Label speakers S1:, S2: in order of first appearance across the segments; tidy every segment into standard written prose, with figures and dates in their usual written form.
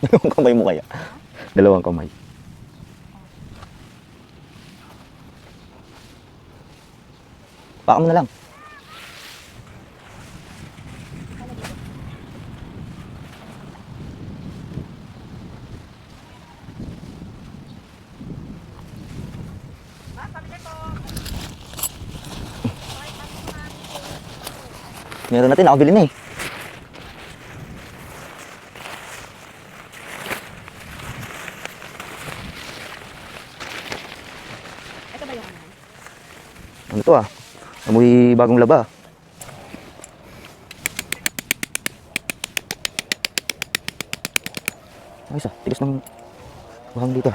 S1: Dalawang kamay mo kaya. Dalawang kamay. Baka mo na lang. Meron natin, nakabili na eh.
S2: Ito ba yung ano?
S1: Ano to ah? Amoy bagong laba. Ayos ah, tigas ng buhang dito.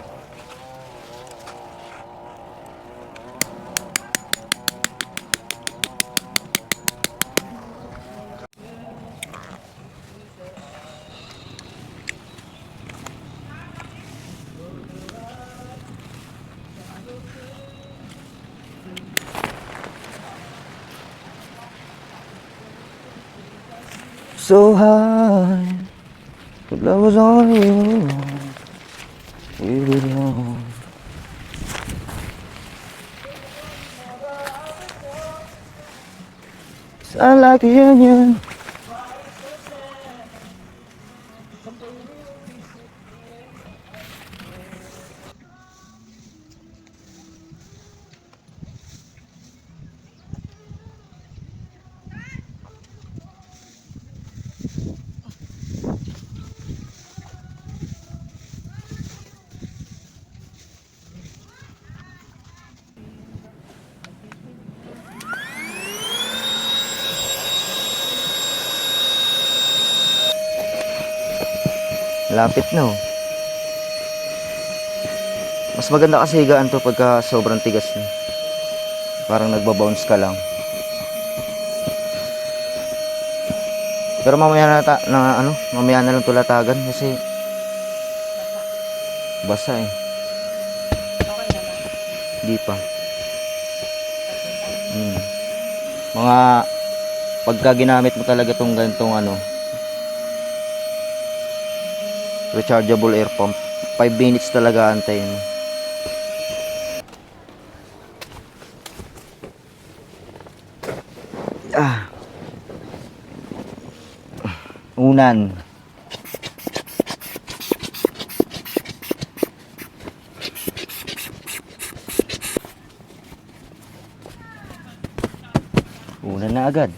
S1: So high, but love was on you. We belong. Sound like the union. Lapit na oh. Mas maganda kasi higaan to pagka sobrang tigas na. Parang nagbabounce ka lang. Pero mamaya mamaya na lang tulatagan kasi basa eh.
S2: Okay na ba?
S1: Di pa. Mga pagka ginamit mo talaga tong ganitong rechargeable air pump, 5 minutes talaga antayin mo. Unan. Unan na agad.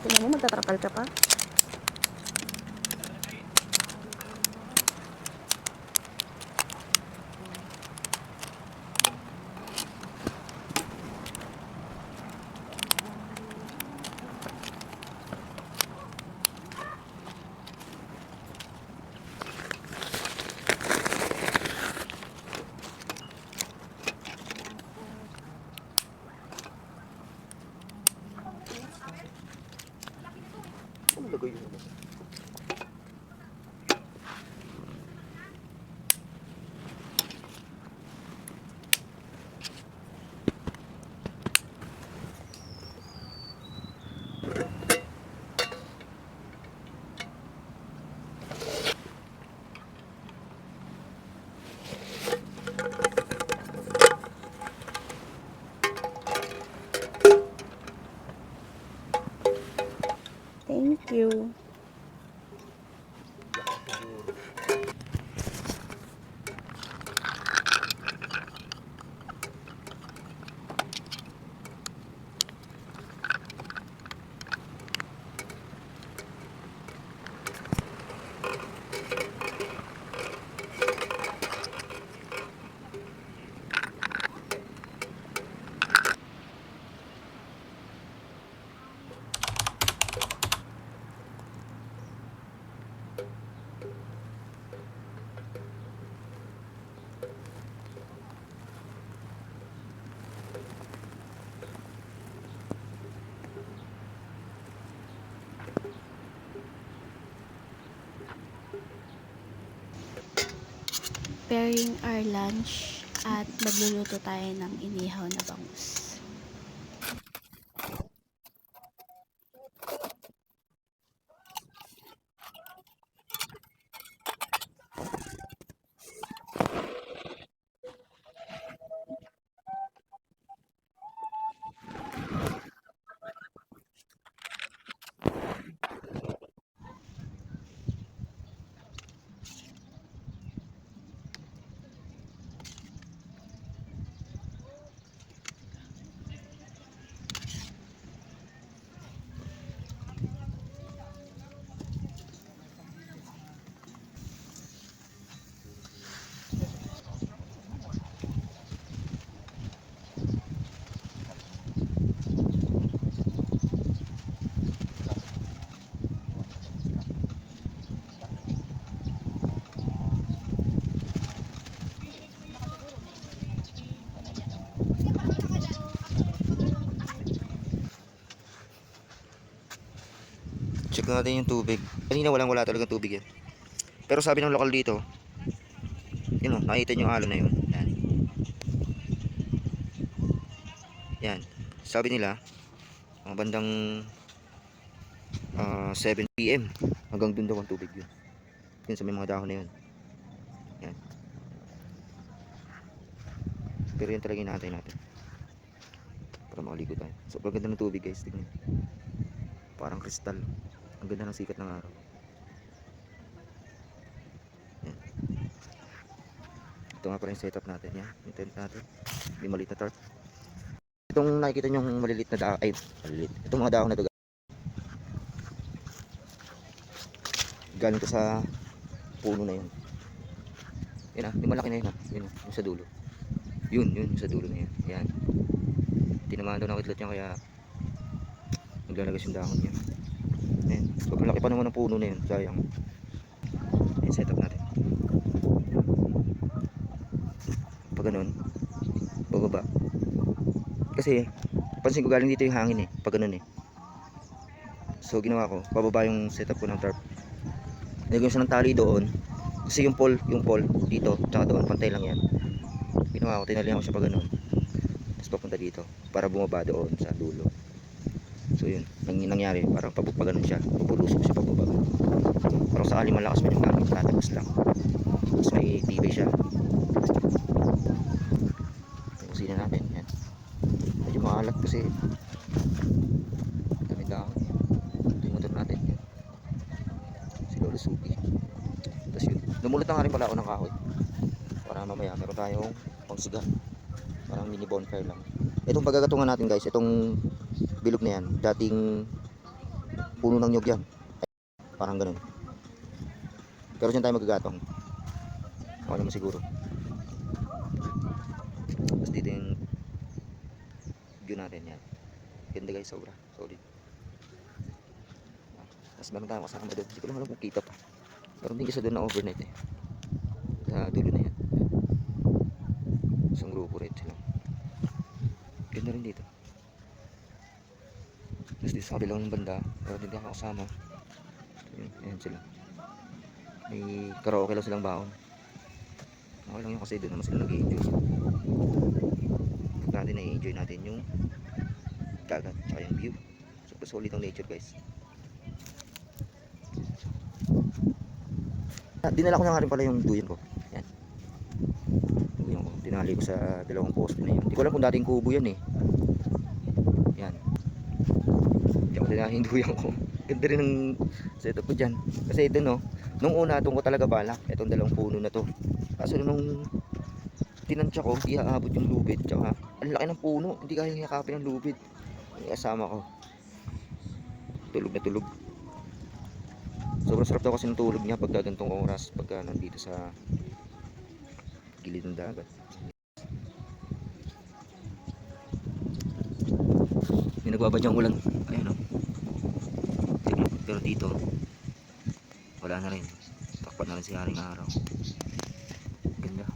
S2: Tingnan mo, magtatrapal ka pa.
S3: preparing our lunch at magluluto tayo ng inihaw na bangus.
S1: Check natin yung tubig. Kanina wala talagang tubig yan. Pero sabi ng lokal dito, yun o, nakita nyo yung alon na yun. Yan. Yan. Sabi nila, mga bandang 7 PM hanggang dun daw ang tubig yun. Yun sa may mga dahon na yun. Yan. Pero yun talaga inaantay natin. Para makaligo tayo. Sobrang ganda ng tubig guys. Tignan. Parang kristal. Ang ganda ng sikat ng araw. Yan. Ito nga pala yung setup natin. Yan. Yung tent natin. May maliit na tarp. Itong nakikita nyo yung maliliit na dahon. Ay, maliliit. Itong mga dahon na to. Galing to sa puno na yun. Yan ah. Yung malaki na yun ah. Yun, yung sa dulo. Yun yung sa dulo na yun. Yan. Tinamaan daw ng itlot niya kaya naglalagas yung dahon niya. Ayan. Sobrang laki pa naman ng puno na yun. Sayang. Ayan, setup natin. Pag ganun, bababa. Kasi, pansin ko galing dito yung hangin eh. Pag ganun eh. So, ginawa ko, bababa yung setup ko ng tarp. Nilagyan siya ng tali doon. Kasi yung pole dito, tsaka doon, pantay lang yan. Ginawa ko, tinalihan ko siya pag ganun. Tapos papunta dito, para bumaba doon sa dulo. So yun, nangyari, parang pagano siya, pupulusok siya pababa. Parang sakali malakas man yung hangin, tatagos lang. Tapos may tibay siya. Kusina natin, yan. Medyo maalat kasi dami dahon. Ito yung motor natin, yan. Si Lolo Suki. Tapos yun, lumulot na nga rin pala ako ng kahoy. Para mamaya, meron tayong pangsiga. Parang mini bonfire lang. Itong pagagatungan natin guys, itong bilog na yan, dating puno ng nyog yan. Parang ganun. Pero dyan tayo magagatong. Okay naman siguro. Tapos dito yung view natin yan. Ganda guys, sobra. Solid. Tapos meron tayong kasama doon. Hindi ko lang alam kung kita pa. Meron din isa doon na overnight eh. Sa dulo na yan. Isang grupo rin sila. Ganda rin dito. Tapos dito sa kabilang banda, meron din ako kasama. Ayan sila. May karaoke lang silang baon. Okay lang yun kasi doon naman sila nag-i-enjoy. Pag natin na-enjoy natin yung dagat tsaka yung view. Super solid ang nature guys. Dinala ko na nga rin pala yung duyan ko. Yan. Duyan ko. Dinali ko sa dalawang poste na yun. Hindi ko alam kung dating kubo yan eh. Yan. Diyan ko dinali yung duyan ko. Ganda rin ang setup ko dyan. Kasi ito no, nung una doon ko talaga balak. Itong dalawang puno na to. Kaso nung tinansya ko, hindi aabot yung lubid. Tsaka ang laki ng puno. Hindi kaya hiyakapin ang lubid. Yung kasama ko. Tulog na tulog. Sobrang sarap daw kasi ng tulog niya pagka ganitong oras. Pagka nandito sa gilid ng dagat. May nagbabadyang ulan. Ayan o. Pero dito wala na rin, takpat na rin si haring araw. Ganda.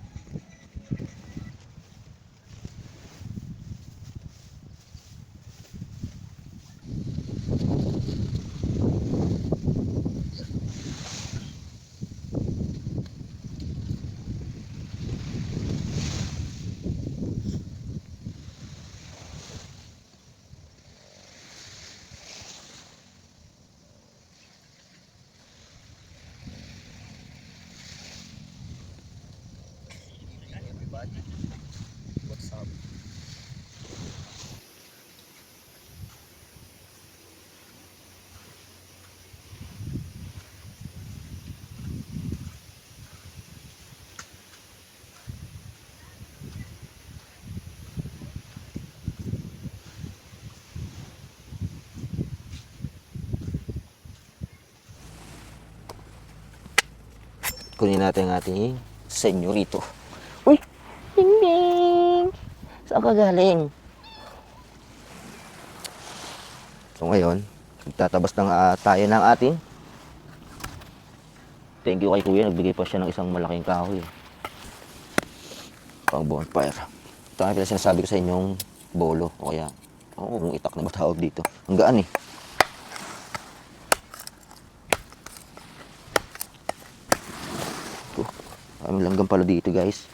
S1: kunin natin ang ating senyorito. Uy! Ding ding! Saan ka galing? So ngayon, magtatabas ng tayo ng ating. Thank you kay kuya, nagbigay pa siya ng isang malaking kahoy. Pang bonfire. Ito nga pala sinasabi ko sa inyong bolo. O kaya, kung itak na ba tawag dito. Ang gaan eh. Ang langgam pala dito guys.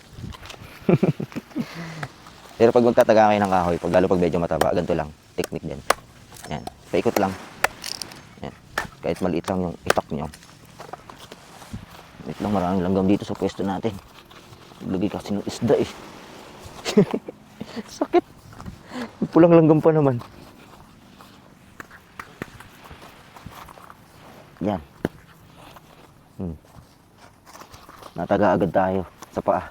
S1: Pero pag magtataga kayo ng kahoy, lalo pag medyo mataba, ganito lang. Technique din. Yan. Paikot lang. Yan. Kahit maliit lang yung itak nyo. Wait lang, maraming langgam dito sa pwesto natin. Lagi kasi ng isda eh. Sakit. Pulang langgam pa naman. Yan. Nataga agad tayo sa paa.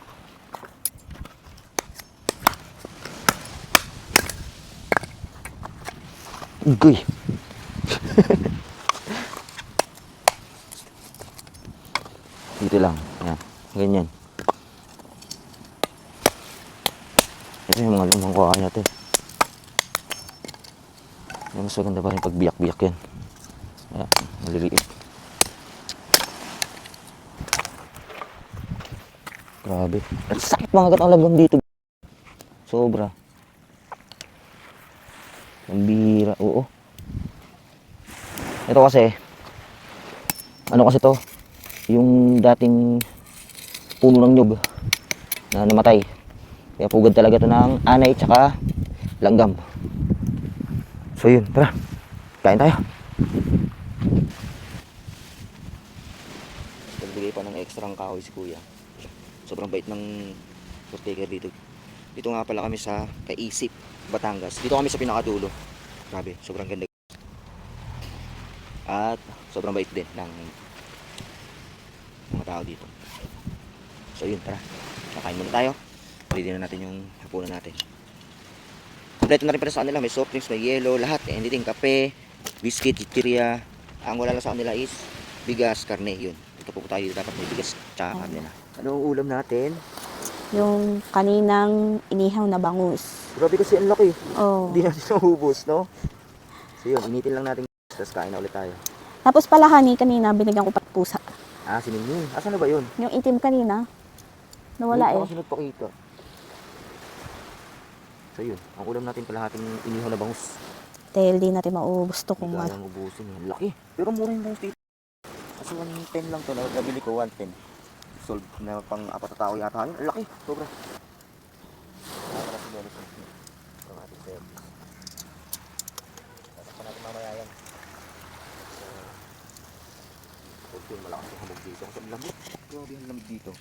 S1: Uy. Dito lang. Yan. Ganyan. Ito yung mga lumang kuha natin. Yan, mas maganda pa rin pag biyak-biyak yan. Yan. Maliliit. Grabe. Ang sakit mga katalagam dito. Sobra. Ang bihira. Oo. Ito kasi. Ano kasi to? Yung dating puno ng nyug na namatay. Kaya pugad talaga to ng anay tsaka langgam. So yun. Tara. Kain tayo. Nagbigay pa ng extra kahoy si kuya. Sobrang bait ng caretaker dito. Dito nga pala kami sa Kaisip, Batangas. Dito kami sa pinakadulo. Grabe, sobrang ganda. At sobrang bait din ng mga tao dito. So yun, tara. Kakain muna tayo. Ready na natin yung hapunan natin. Kompleto na rin pala sa kanila. May soft drinks, may yelo, lahat. Anything, kape, biscuit, chichirya. Ang wala lang sa kanila is bigas, karne. Yun. Ito po tayo dito. Dapat may bigas tsaka karne na. Anong ulam natin?
S2: Yung kaninang inihaw na bangus.
S1: Grabe kasi ang laki.
S2: Oh.
S1: Hindi natin naubos, no? So yun, initin lang natin. Tapos kain na ulit tayo.
S2: Tapos pala honey, kanina binigyan ko pa pusa.
S1: Ah, si Ningning. Asan na ba yun?
S2: Yung itim kanina, nawala
S1: Hindi
S2: eh.
S1: kasi nagpakita. So yun, ang ulam natin kalahating inihaw na bangus.
S2: Dahil di natin maubos to kung
S1: Hindi kayang ubusin. Ang laki. Pero mura yung bangus dito. Kasi 110 lang to. Nabili ko 110. Solve na pang apat na tao yata yun. Ang laki. Sobra. Para si Dennis ang ating service. Tapos pa natin mamaya yan. Okay, malakas yung hamog dito. Kasi ang lamig. Grabe ang lamig dito.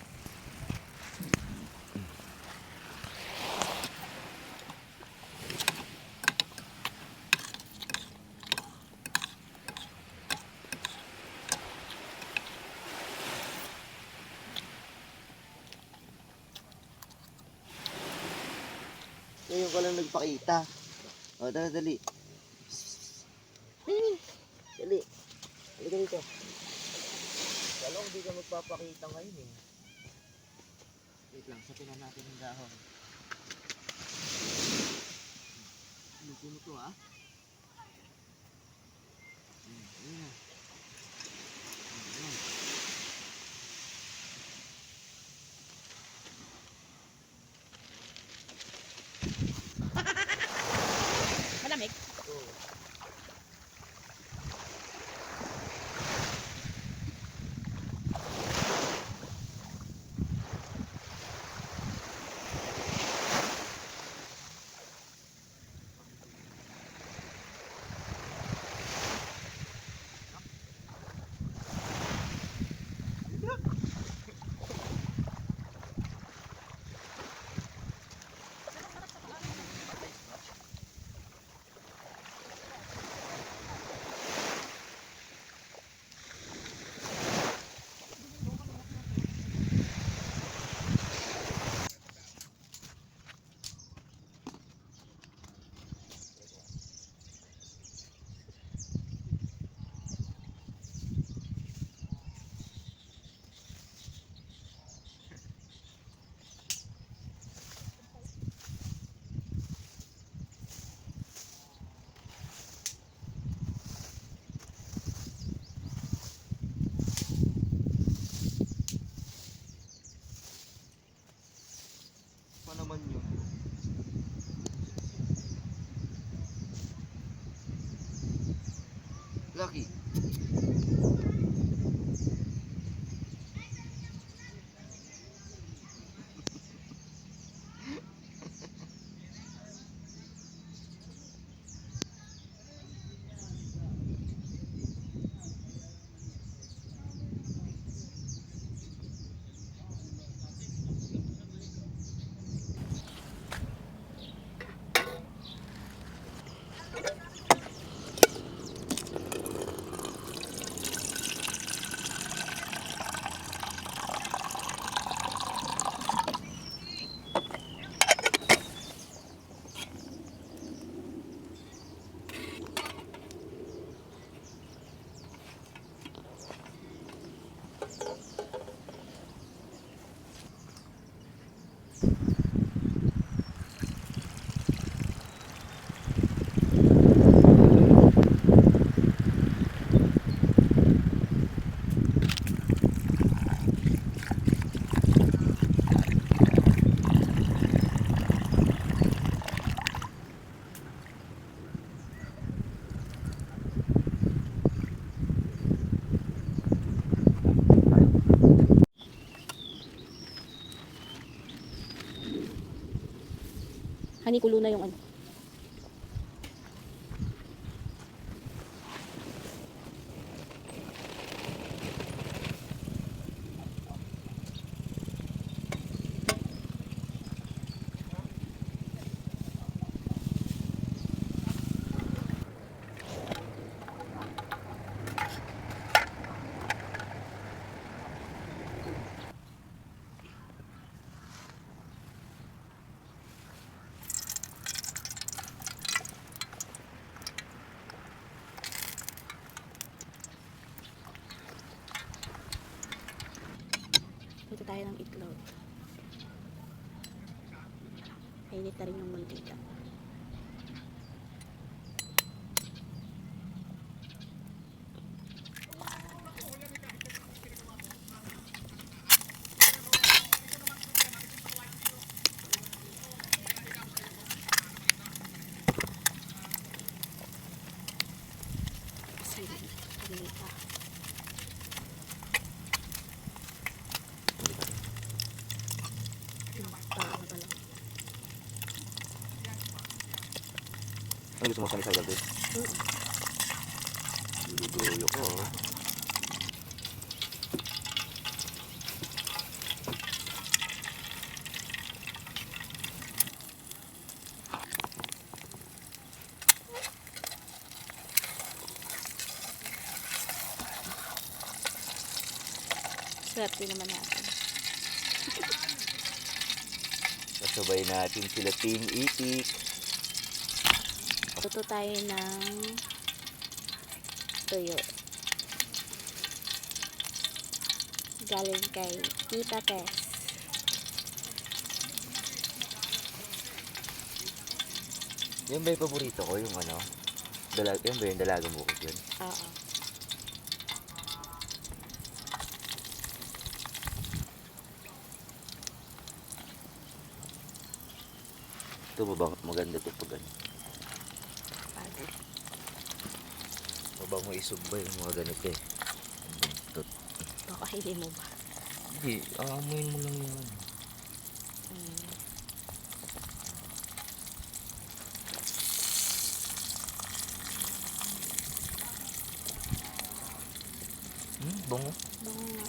S1: Ngayon ko lang nagpakita. O, dali. Dali. Halika dito. Kala ko hindi ka magpapakita ngayon eh. Wait lang, sapin na natin yung dahon. Luto mo to ah. Ayan na.
S2: Malamig?
S1: Jackie.
S2: Honey, kulo na yung ano. Luto tayo ng itlog. Mainit na rin yung mantika. Sili. Panita.
S1: Ano gusto mo sa isaw gabi? Duduyo ko.
S2: Swerte naman natin.
S1: Kasabay natin sila Team Itik.
S2: Luto tayo ng tuyo. Galing kay Tita Tess.
S1: Yan ba yung paborito ko? Yung ano? Yan ba yung dalagang bukod yun?
S2: Oo.
S1: Ito ba maganda ito pag ano? Mabang mo isog ba yung mga ganito eh? Buntot.
S2: Baka hindi mo ba?
S1: Hindi, aamuin mo lang yun. Bango.
S2: Bango nga.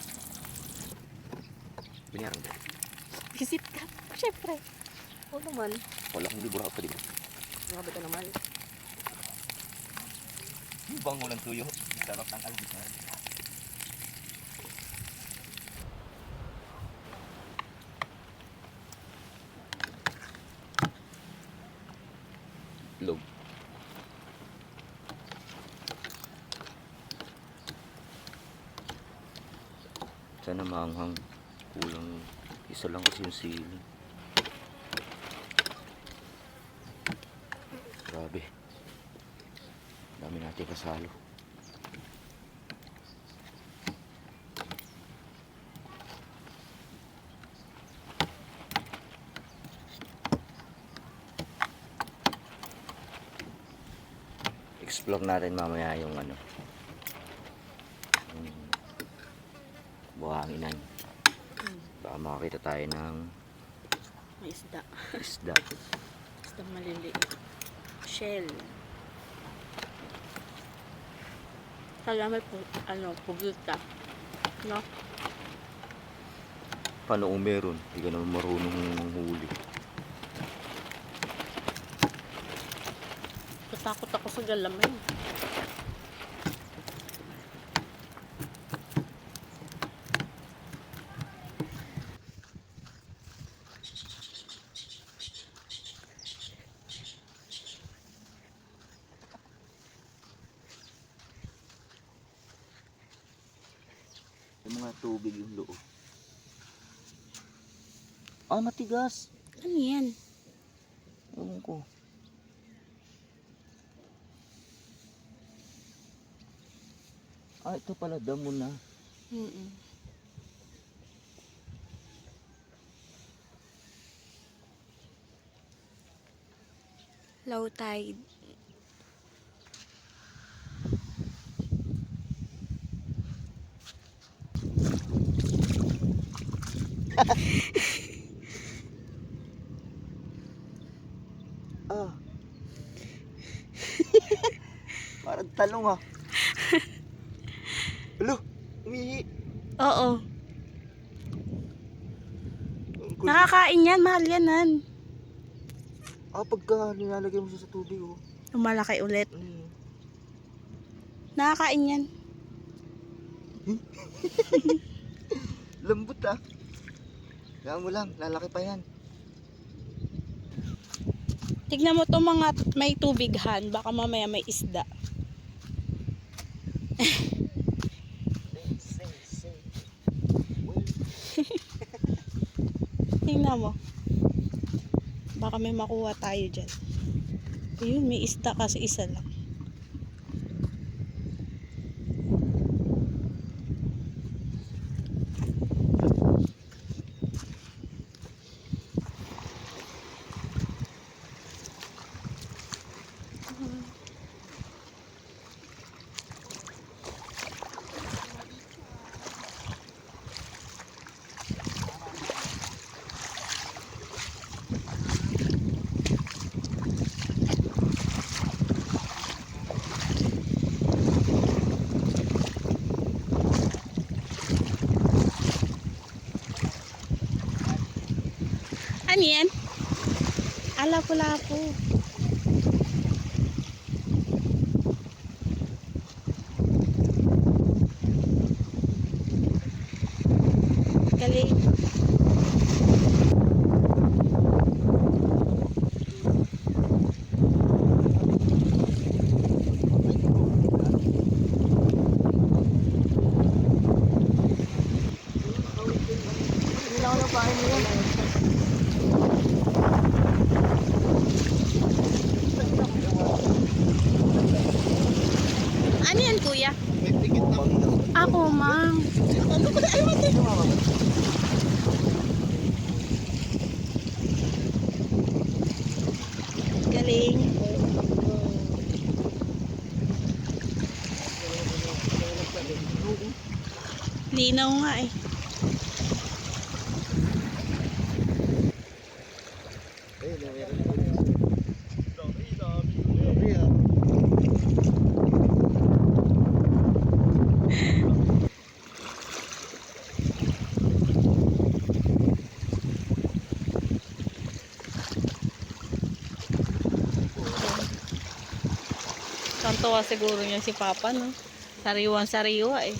S1: Binayaran ba?
S2: Visit ka. Siyempre. Oo naman.
S1: Wala kong libura pa din.
S2: Grabe ka naman.
S1: Yung bango ng tuyo. Sarap ng albisan. Log. Sana maanghang. Kulang isa lang kasi yung sili. Grabe. Dami natin kasalo. Explore natin mamaya yung ano, buhanginan. Baka makakita tayo ng
S2: May isda.
S1: isda.
S2: Isda maliliit. Shell. Kala may puglita. No?
S1: Paano kung meron? Hindi ka naman marunong huli.
S2: Natakot ako sa galamay.
S1: Yung mga tubig yung loob. Ah, matigas.
S2: Ano yan?
S1: Ewan ko. Ah, ito pala damo na.
S3: Low tide.
S1: Ah. Parang talong ah. Alo, umihi.
S3: Oo.
S1: Ang kulit.
S3: Nakakain yan. Mahal yan, Han.
S1: Ah, pagka nilalagay mo siya sa tubig oh.
S3: Lumalaki ulit.
S1: Mm.
S3: Nakakain yan.
S1: Lambot ah. Kaya mo lang, lalaki pa yan.
S3: Tignan mo to mga may tubig, Han. Baka mamaya may isda. Tingnan mo. Baka may makuha tayo dyan. Ayun, may isda kasi isa lang. Ano yan? Alapu-lapu. Galing. Ano yan, kuya? Ako, mang. Galing. Linaw nga eh. Tantuwa siguro niya si Papa, no? Sariwan-sariwa eh.